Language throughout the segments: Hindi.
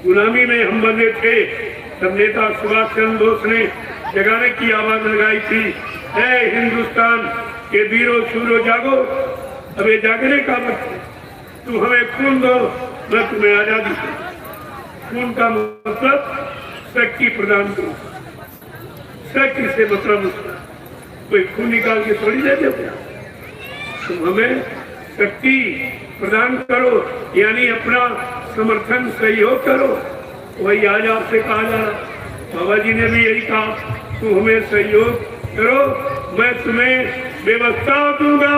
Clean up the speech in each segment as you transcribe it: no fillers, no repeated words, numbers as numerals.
गुलामी में हम बंधे थे, तब नेता सुभाष चंद्र बोस ने जगाने की आवाज लगाई थी, ऐ हिंदुस्तान के वीरों शूरों जागो, अब ये जागने का वक्त है। तुम हमें खून दो, मैं तुम्हें आजादी दूं। खून का मतलब शक्ति प्रदान करो। शक्ति से मतलब कोई खून निकाल के थोड़ी दे देते। तुम हमें शक्ति प्रदान करो, यानी अपना समर्थन सहयोग करो। वही आज आपसे कहा जा रहा, बाबा जी ने भी यही कहा, तुम हमें सहयोग करो, मैं तुम्हें व्यवस्था दूंगा।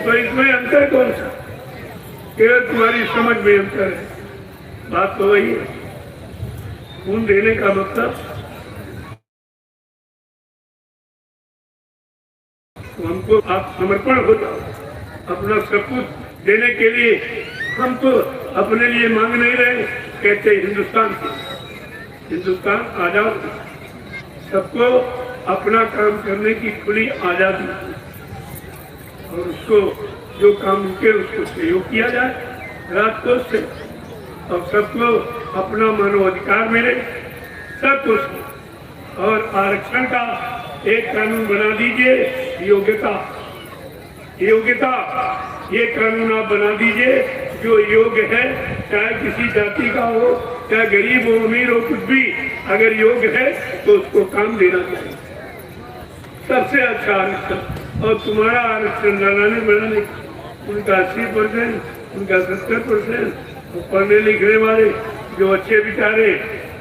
तो इसमें अंतर कौन सा? केवल तुम्हारी समझ में अंतर है, बात तो वही है। खून देने का मतलब तो हमको आप समर्पण हो जाओ अपना सब कुछ देने के लिए। हम तो अपने लिए मांग नहीं रहे, कहते हिंदुस्तान आजाद, सबको अपना काम करने की खुली आजादी और उसको जो काम उनके उसको सहयोग किया जाए राजकोष से, और सबको अपना मानवाधिकार मिले सब कुछ। और आरक्षण का एक कानून बना दीजिए, योग्यता ये कानून आप बना दीजिए, जो योग्य है, चाहे किसी जाति का हो, चाहे गरीब हो अमीर हो, कुछ भी अगर योग्य है तो उसको काम देना चाहिए। सबसे अच्छा आरक्षण। और तुम्हारा आरक्षण लगाने बढ़ाने उनका 80%, उनका 70%, पढ़ने लिखने वाले जो अच्छे बेचारे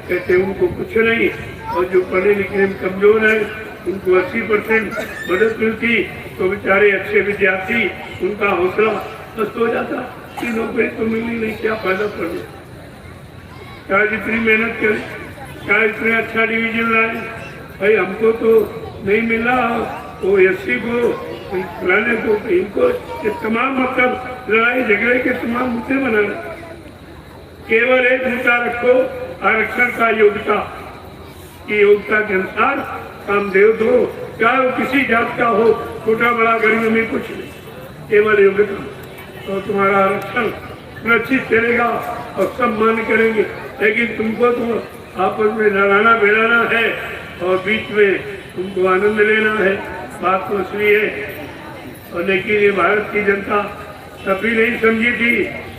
कहते उनको कुछ नहीं, और जो पढ़ने लिखने में कमजोर है उनको 80% मदद मिलती, तो बेचारे अच्छे विद्यार्थी उनका हौसला मस्त हो जाता कि नौकरी तो मिलनी नहीं, क्या फायदा पड़े, चाहे जितनी मेहनत करे, चाहे इतना अच्छा डिवीजन लाए, भाई हमको तो नहीं मिला, वो एससी को फलाने को इनको, तमाम मतलब लड़ाई झगड़े के तमाम मुद्दे बनाना। केवल एक मुद्दा रखो, आरक्षण का योग्यता की योग्यता के अनुसार काम दे दो, चाहे वो किसी जात का हो, छोटा बड़ा गरीब में कुछ नहीं, केवल योग्यता। तो तुम्हारा आरक्षण सुरक्षित चलेगा और सब मान्य करेंगे। लेकिन तुमको तो आपस में लड़ाना भिड़ाना है और बीच में तुमको आनंद लेना है, बात तो इसलिए है। और लेकिन ये भारत की जनता तभी नहीं समझी थी,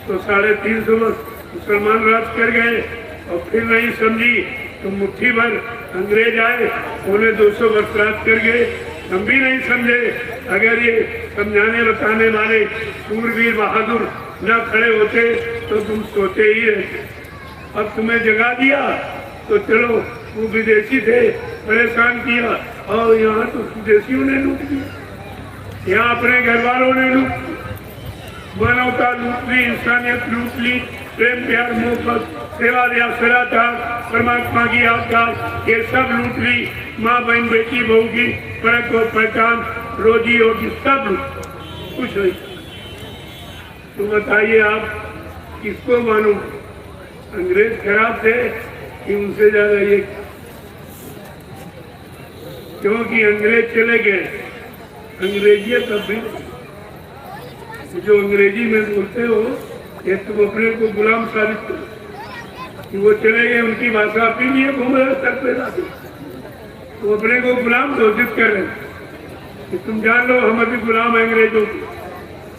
तो 350 वर्ष मुसलमान राज कर गए, और फिर नहीं समझी तो मुट्ठी भर अंग्रेज आए, उन्हें 200 वर्ष राज कर गए, हम भी नहीं समझे। अगर ये समझाने बताने वाले सूरवीर बहादुर न खड़े होते तो तुम सोते ही रहते। अब तुम्हें जगा दिया तो चलो, वो विदेशी थे परेशान किया, और यहाँ तो विदेशियों ने लूट दिया, यहाँ अपने घर वालों ने लूट ली, मानवता लूट ली, इंसानियत लूट ली, प्रेम प्यार मोहब्बत सेवा या सदाचार परमात्मा की आज्ञा ये सब लूट ली, माँ बहन बेटी बहू की परख और पहचान रोजी होगी सब लूट, कुछ नहीं। तो बताइए आप किसको मानो, अंग्रेज खराब थे कि उनसे ज्यादा ये, क्योंकि अंग्रेज चले गए, अंग्रेजियत अब भी जो अंग्रेजी में बोलते हो ये तुम अपने को गुलाम साबित करो कि वो चले गए, उनकी भाषा अपनी लिए घूम रहे तक पैदा, तो अपने को गुलाम घोषित कर रहे कि तुम जान लो हम अभी गुलाम अंग्रेजों की,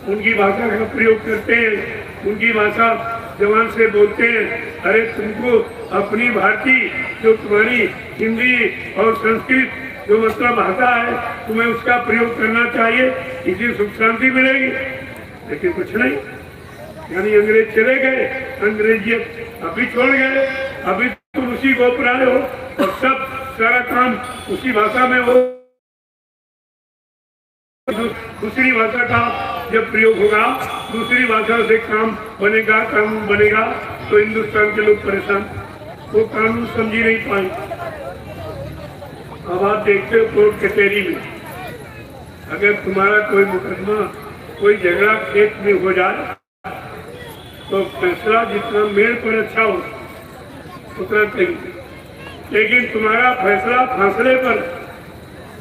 उनकी भाषा का प्रयोग करते हैं, उनकी भाषा जवान से बोलते हैं। अरे तुमको अपनी भारतीय जो तुम्हारी हिंदी और संस्कृत जो मतलब भाषा है तुम्हें उसका प्रयोग करना चाहिए, इसी सुख शांति मिलेगी। लेकिन कुछ नहीं, यानी अंग्रेज चले गए, अंग्रेजियत अभी छोड़ गए, अभी तुम उसी को अपनाए हो और सब सारा काम उसी भाषा में हो। दूसरी भाषा का जब प्रयोग होगा, दूसरी भाषा से काम बनेगा, कानून बनेगा, तो हिंदुस्तान के लोग परेशान, वो कानून समझ ही नहीं पाएंगे। अब आप देखते हो कोर्ट कचहरी में अगर तुम्हारा कोई मुकदमा कोई झगड़ा खेत में हो जाए तो फैसला जितना मेल पर अच्छा हो उतना कहेंगे, लेकिन तुम्हारा फैसला फासले पर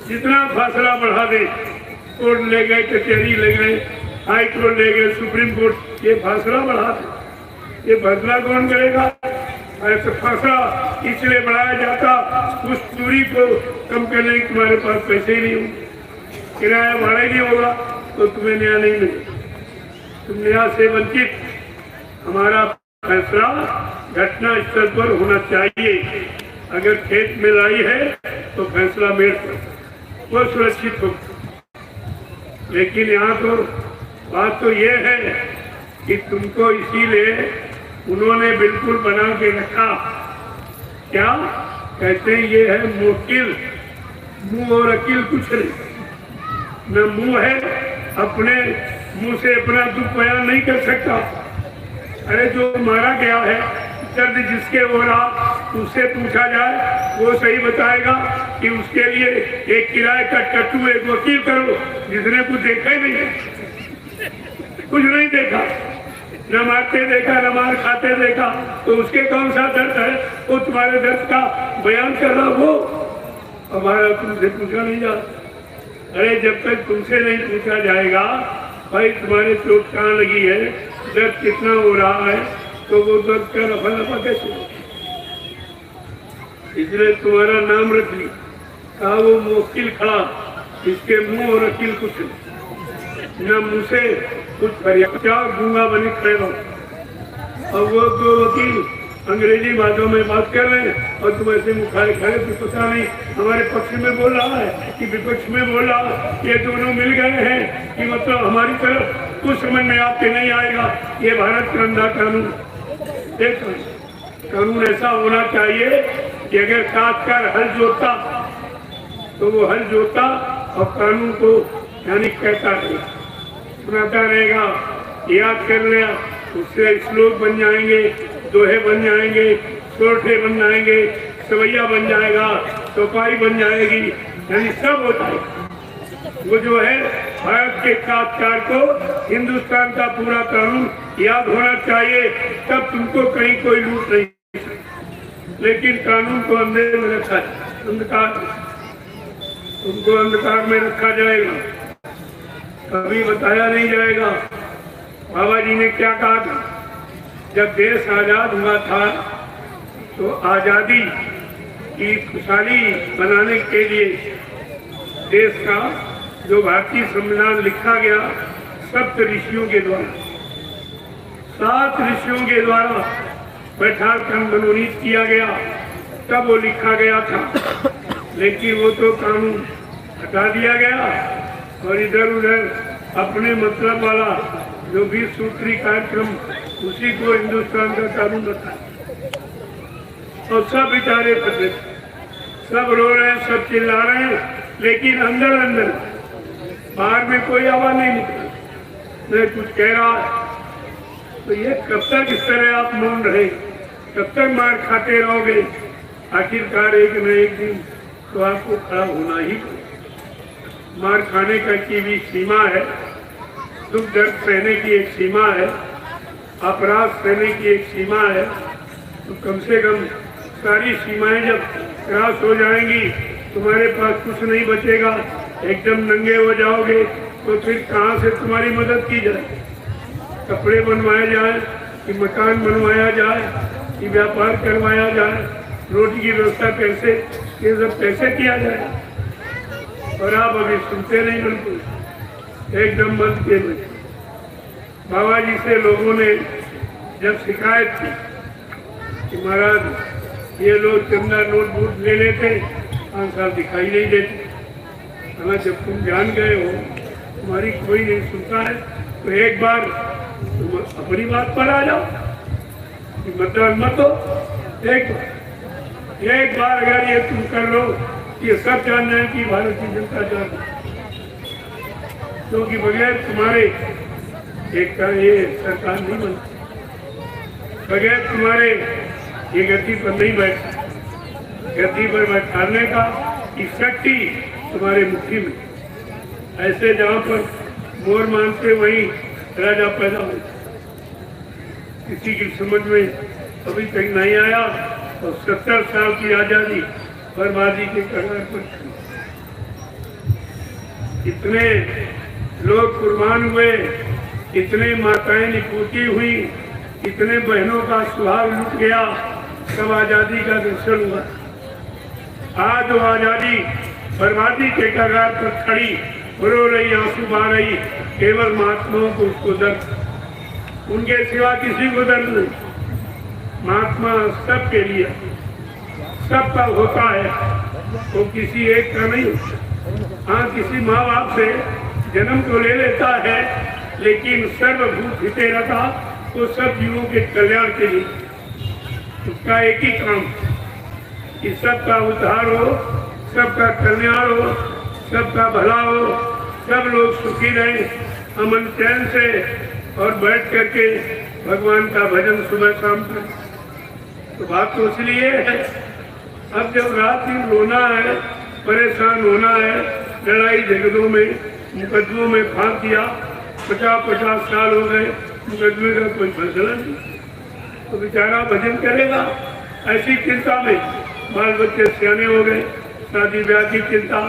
जितना फासला बढ़ा दे, कोर्ट ले गए, कचहरी ले गए, हाई कोर्ट ले गए, सुप्रीम कोर्ट, ये फासला बढ़ा दे, ये बदला कौन करेगा? ऐसे फंसा इसलिए बढ़ाया जाता, उस दूरी को कम करने की तुम्हारे पास पैसे ही नहीं होंगे, किराया भाड़ा ही नहीं होगा तो तुम्हें न्याय नहीं मिलेगा, तुम न्याय से वंचित। हमारा फैसला घटना स्थल पर होना चाहिए। अगर खेत में लाई है तो फैसला मेल पर वो सुरक्षित हो। लेकिन यहाँ तो बात तो ये है कि तुमको इसीलिए उन्होंने बिल्कुल बना के रखा। क्या कहते हैं? ये है मुवक्किल, मुंह और अकील कुछ नहीं। न मुंह है, अपने मुंह से अपना दुख बयान नहीं कर सकता। अरे जो मारा गया है, दर्द जिसके हो रहा, उससे पूछा जाए वो सही बताएगा कि उसके लिए एक किराए का टट्टू एक वकील करो जिसने कुछ देखा ही नहीं, कुछ नहीं देखा, न मारते देखा न मार खाते देखा, तो उसके कौन सा दर्द है? वो तुम्हारे दर्द का बयान कर रहा, वो हमारा तुमसे पूछा नहीं जा। अरे जब तक तुमसे नहीं पूछा जाएगा भाई तुम्हारे चोट कहाँ लगी है, दर्द कितना हो रहा है, तो वो दर्द का रफा दफा कैसे हो? इसलिए तुम्हारा नाम रख ली, कहा वो मुवक्किल खड़ा, इसके मुंह और अकील कुछ न मुंह से कुछ फरियाद, क्या गूंगा बने खड़े रहो। और वो दो वकील अंग्रेजी बातों में बात कर रहे हैं और तुम ऐसे मुखाए खड़े, तो पता नहीं हमारे पक्ष में बोल रहा है कि विपक्ष में बोल रहा है। ये दोनों मिल गए हैं कि मतलब हमारी तरफ कुछ समझ में आपके नहीं आएगा। ये भारत का अंधा कानून, एक कानून ऐसा होना चाहिए कि अगर काट कर हल जोता तो वो हल जोता और कानून को यानी कहता रहेगा, सुनाता रहेगा, याद कर लिया, उससे श्लोक बन जाएंगे, दोहे बन जाएंगे, सोरठे बन जाएंगे, सवैया बन जाएगा, चौपाई बन जाएगी, यानी सब होता है। वो जो है भारत के काटकार को हिंदुस्तान का पूरा कानून याद होना चाहिए, तब तुमको कहीं कोई लूट नहीं। लेकिन कानून को अंधेरे में रखा है, अंधकार, तुमको अंधकार में रखा जाएगा, कभी बताया नहीं जाएगा। बाबा जी ने क्या कहा था? जब देश आजाद हुआ था तो आजादी की खुशहाली बनाने के लिए देश का जो भारतीय संविधान लिखा गया, सप्त ऋषियों के द्वारा, 7 ऋषियों के द्वारा बैठा कर मनोनीत किया गया, तब वो लिखा गया था। लेकिन वो तो कानून हटा दिया गया और इधर उधर अपने मतलब वाला जो 20 सूत्री कार्यक्रम, उसी को हिंदुस्तान का कानून रखा और सब बेचारे फंसे, सब रो रहे हैं, सब चिल्ला रहे हैं, लेकिन अंदर अंदर बाहर में कोई आवाज नहीं निकला, मैं कुछ कह रहा है। तो ये कब तक इस तरह आप मौन रहे, कब तक मार खाते रहोगे? आखिरकार एक न एक दिन तो आपको खड़ा होना ही पड़ेगा। मार खाने का की भी सीमा है, दुख दर्द सहने की एक सीमा है, अपराध सहने की एक सीमा है। तो कम से कम सारी सीमाएं जब क्रॉस हो जाएंगी, तुम्हारे पास कुछ नहीं बचेगा, एकदम नंगे हो जाओगे, तो फिर कहाँ से तुम्हारी मदद की जाए? कपड़े बनवाए जाए कि मकान बनवाया जाए कि व्यापार करवाया जाए, रोटी की व्यवस्था कैसे, ये सब कैसे किया जाए? और आप अभी सुनते नहीं, बिल्कुल एकदम बंद किए बैठे। बाबा जी से लोगों ने जब शिकायत की कि महाराज ये लोग चंदा नोट वोट ले लेते, 5 साल दिखाई नहीं देते, हाँ जब तुम जान गए हो तुम्हारी कोई नहीं सुनता है, तो एक बार तुम अपनी बात पर आ जाओ कि मतदान मत हो। एक बार अगर ये तुम कर लो, ये सब जान जाए कि भारतीय जनता जान, क्योंकि बगैर तुम्हारे एक का ये सरकार नहीं बनती, बगैर तुम्हारे ये गद्दी पर नहीं बैठता। गद्दी पर बैठाने का की शक्ति तुम्हारे मुट्ठी में, ऐसे जहाँ पर मोर मानते वहीं राजा पैदा हो। किसी की समझ में अभी तक नहीं आया और 70 साल की आजादी बर्बादी के कगार पर थी। इतने लोग कुर्बान हुए, इतने माताएं निपूती हुई, इतने बहनों का सुहाग लुट गया, तब आजादी का दर्शन हुआ। आज वो आजादी बर्बादी के कगार पर खड़ी, रो रही, आंसू बहा रही, केवल महात्माओं को उसको दर्द, उनके सिवा किसी को दर्द नहीं। महात्मा सबके लिए, सबका होता है, वो किसी एक का नहीं होता। हाँ, किसी माँ बाप से जन्म तो ले लेता है, लेकिन सर्वभूत हिते रखा तो सब जीवों के कल्याण के लिए उसका एक ही काम कि सबका उद्धार हो, सबका कल्याण हो, सबका भला हो, सब लोग सुखी रहें अमन चैन से, और बैठ करके भगवान का भजन सुबह शाम करें। तो बात तो इसलिए है, अब जब रात दिन रोना है, परेशान होना है, लड़ाई झगड़ों में, मुकदमों में फांस दिया, 50-50 साल हो गए, मुकदमे का कोई फैसला नहीं, तो बेचारा भजन करेगा। ऐसी चिंता में बाल बच्चे सियाने हो गए, शादी ब्याह की चिंता,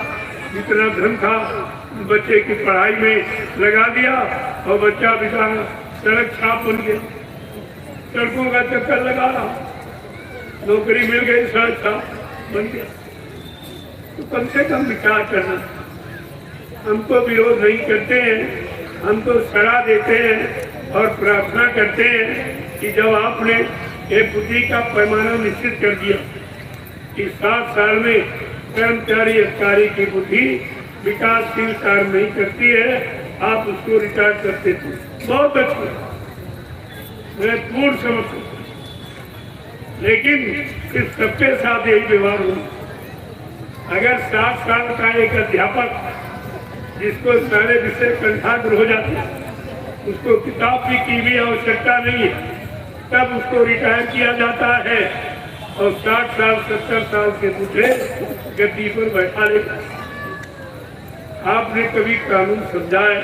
जितना धन था बच्चे की पढ़ाई में लगा दिया, और बच्चा बेचारा सड़क छाप बन गया, सड़कों का चक्कर लगा रहा, नौकरी मिल गई, सड़क छाप बन गया। तो कम से कम विचार करना। हम तो विरोध नहीं करते हैं, हम तो सलाह देते हैं और प्रार्थना करते हैं कि जब आपने एक बुद्धि का पैमाना निश्चित कर दिया कि 7 साल में कर्मचारी अधिकारी की बुद्धि विकासशील कार्य नहीं करती है, आप उसको रिटायर करते थे, बहुत अच्छा, मैं पूर्ण समझता हूँ। लेकिन इस सबके साथ यही व्यवहार हो। अगर 7 साल का एक अध्यापक जिसको सारे विषय कंठाग्र हो जाते हैं, उसको किताब की भी आवश्यकता नहीं है, तब उसको रिटायर किया जाता है और 60 साल 70 साल के बूढ़े गद्दी पर बैठा लेता। आपने कभी कानून समझाया?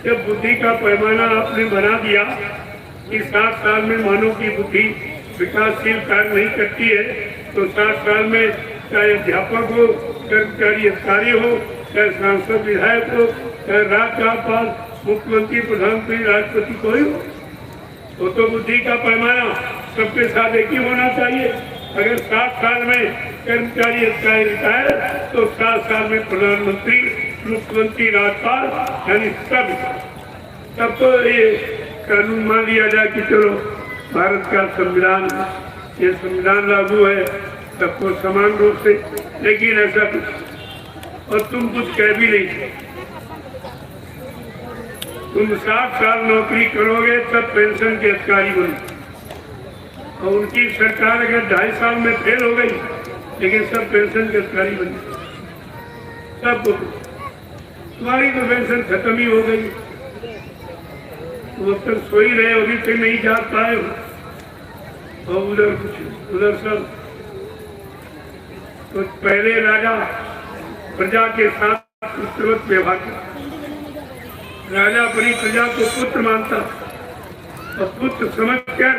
जब बुद्धि का पैमाना आपने बना दिया कि 7 साल में मानव की बुद्धि विकासशील कार्य नहीं करती है, तो 7 साल में चाहे अध्यापक हो, कर्मचारी अधिकारी हो, चाहे सांसद विधायक हो, चाहे राज्यपाल, मुख्यमंत्री, प्रधानमंत्री, राष्ट्रपति, कोई हो, वो तो बुद्धि का पैमाना सबके साथ एक ही होना चाहिए। अगर 7 साल में कर्मचारी अधिकारी रिटायर, तो 7 साल में प्रधानमंत्री, मुख्यमंत्री, राज्यपाल, यानी तब तो ये कानून मान लिया जाए कि चलो भारत का संविधान, ये संविधान लागू है सबको समान रूप से। लेकिन ऐसा कुछ, और तुम कुछ कह भी नहीं, तुम 7 साल नौकरी करोगे तब पेंशन के अधिकारी बनो, और उनकी सरकार अगर 2.5 साल में फेल हो गई, लेकिन सब पेंशन के अधिकारी बने, सब तुम्हारी तो पेंशन खत्म ही हो गई, वो तक सो ही रहे, अभी तक नहीं जा पाए, और उधर सब तो पहले राजा प्रजा के साथ पुत्रवत व्यवहार करता, राजा अपनी प्रजा को पुत्र मानता, और पुत्र समझकर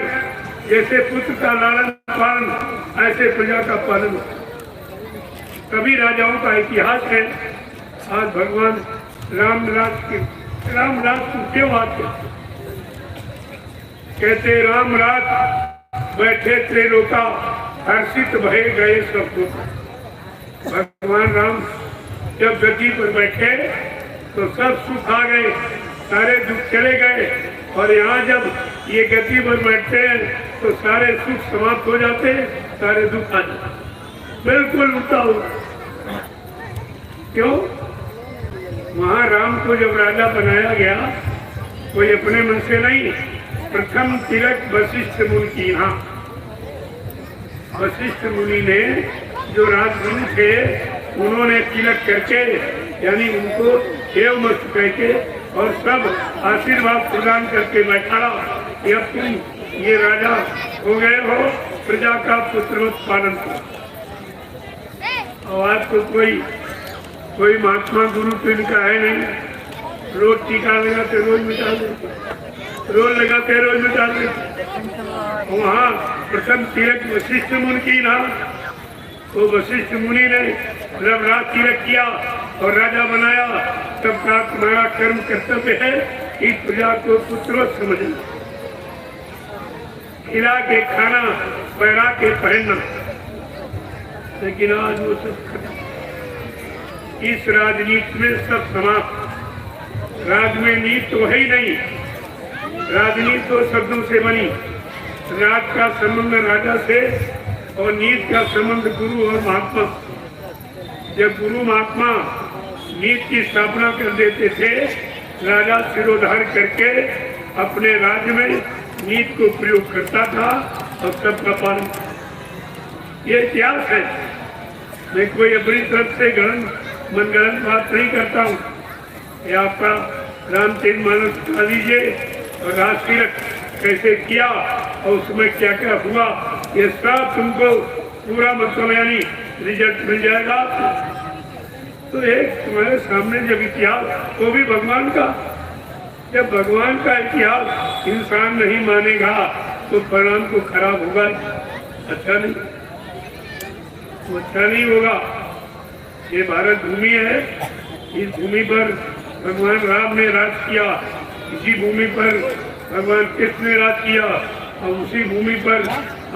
जैसे पुत्र का लालन पालन ऐसे प्रजा का पालन। कभी राजाओं का इतिहास है। आज भगवान रामराज को क्यों आते कहते, राम राज बैठे त्रिलोका, हर्षित भय गए सब लोग। भगवान राम जब गद्दी पर बैठे तो सब सुख आ गए, सारे दुख चले गए, और यहाँ जब ये गद्दी पर बैठते हैं तो सारे सुख समाप्त हो जाते हैं, सारे दुख आ जाते। बिल्कुल उल्टा हुआ। क्यों? वहाँ राम को जब राजा बनाया गया, कोई अपने मन से नहीं, प्रथम तिलक वशिष्ठ मुनि की। यहाँ वशिष्ठ मुनि ने जो राजगुरु थे, उन्होंने तिलक करके, यानी उनको देवमस्त कहके और सब आशीर्वाद प्रदान करके बैठाया कि अब तुम ये राजा हो गए हो, प्रजा का पुत्रवत पालन करो। और आज तो कोई महात्मा गुरु तो इनका है नहीं, रोज टीका लगाते रोज मिटा देते, रोज लगाते रोज मिटा देते। वहाँ प्रथम तिलक वशिष्ठ मुनि की ना, तो वशिष्ठ मुनि ने जब राज तिलक किया और राजा बनाया, तब का तुम्हारा कर्म कर्तव्य है इस प्रजा को पुत्रवत समझना। खिला के खाना, पहना के पहनना, लेकिन आज वो सब खत्म। इस राजनीति में सब समाप्त। राज में नीति तो है ही नहीं, राजनीति तो शब्दों से बनी। राज का संबंध राजा से और नीति का संबंध गुरु और महात्मा। जब गुरु महात्मा नीति की स्थापना कर देते थे, राजा सिरोधार करके अपने राज्य में नीति को प्रयोग करता था और सबका पालन। ये इतिहास है। मैं कोई अपनी तरफ से मनगढ़ंत बात नहीं करता हूँ। ये आपका रामचरितमानस उठा लीजिए और राजतिलक कैसे किया और उसमें क्या क्या हुआ, ये सब तुमको पूरा मतलब यानी रिजल्ट मिल जाएगा। तो एक तुम्हारे सामने जब इतिहास, वो भी भगवान का, जब भगवान का इतिहास इंसान नहीं मानेगा तो परिणाम को खराब होगा। अच्छा नहीं, तो अच्छा नहीं होगा। ये भारत भूमि है, इस भूमि पर भगवान राम ने राज किया, इसी भूमि पर भगवान कृष्ण ने राज किया और उसी भूमि पर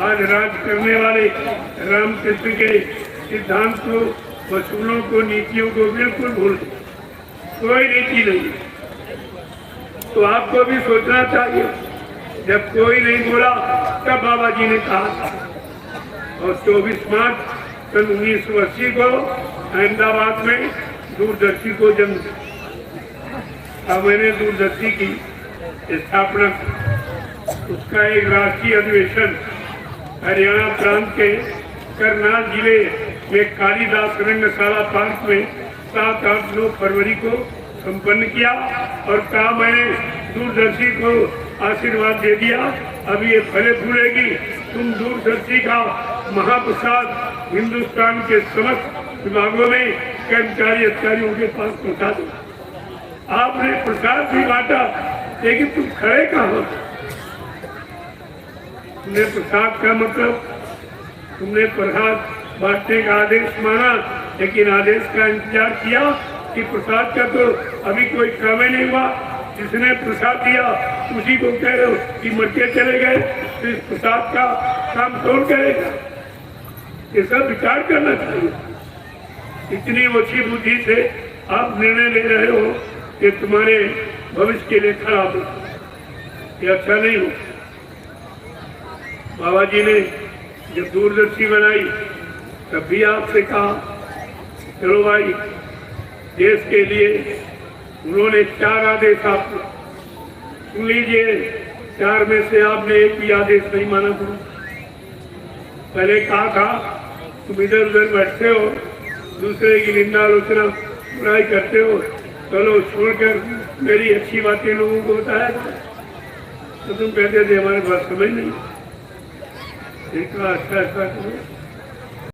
आज राज करने वाले रामकृष्ण के सिद्धांत को, वसूलों को, नीतियों को बिल्कुल भूल, कोई नीति नहीं। तो आपको भी सोचना चाहिए। जब कोई नहीं बोला तब बाबा जी ने कहा। और 24 मार्च सन 1980 को अहमदाबाद में दूरदर्शी को जन्म दिया। अब मैंने दूरदर्शी की स्थापना, उसका एक राष्ट्रीय अधिवेशन हरियाणा प्रांत के करनाल जिले में कालीदास रंगशाला पार्क में 7, 8, 9 फरवरी को संपन्न किया और कहा मैंने दूरदर्शी को आशीर्वाद दे दिया, अब ये फले फूलेगी। तुम दूरदर्शी का महाप्रसाद हिंदुस्तान के समस्त विभागों में कर्मचारी अधिकारियों के पास पहुंचा दो। आपने प्रसाद भी बांटा, लेकिन तुम खड़े कहाँ हो? तुमने प्रसाद का मतलब, तुमने प्रसाद बांटने का आदेश माना, लेकिन आदेश का इंतजार किया कि प्रसाद का तो अभी कोई काम ही नहीं हुआ। जिसने प्रसाद दिया उसी को कह रहे हो कि मर के चले गए, तो इस प्रसाद का काम कौन करेगा? ये सब विचार करना चाहिए। इतनी ओछी बुद्धि से आप निर्णय ले रहे हो कि तुम्हारे भविष्य के लिए खराब हो, ये अच्छा नहीं हो। बाबा जी ने जब दूरदर्शी बनाई तब भी आपसे कहा चलो भाई, देश के लिए उन्होंने 4 आदेश आपको सुन लीजिए। 4 में से आपने एक भी आदेश नहीं माना था। पहले कहा था तुम इधर उधर बैठते हो, दूसरे की निंदा आलोचना बुराई करते हो, चलो छोड़कर मेरी अच्छी बातें लोगों को बताया। तो तुम कहते थे हमारे पास समझ नहीं। अच्छा ऐसा करो।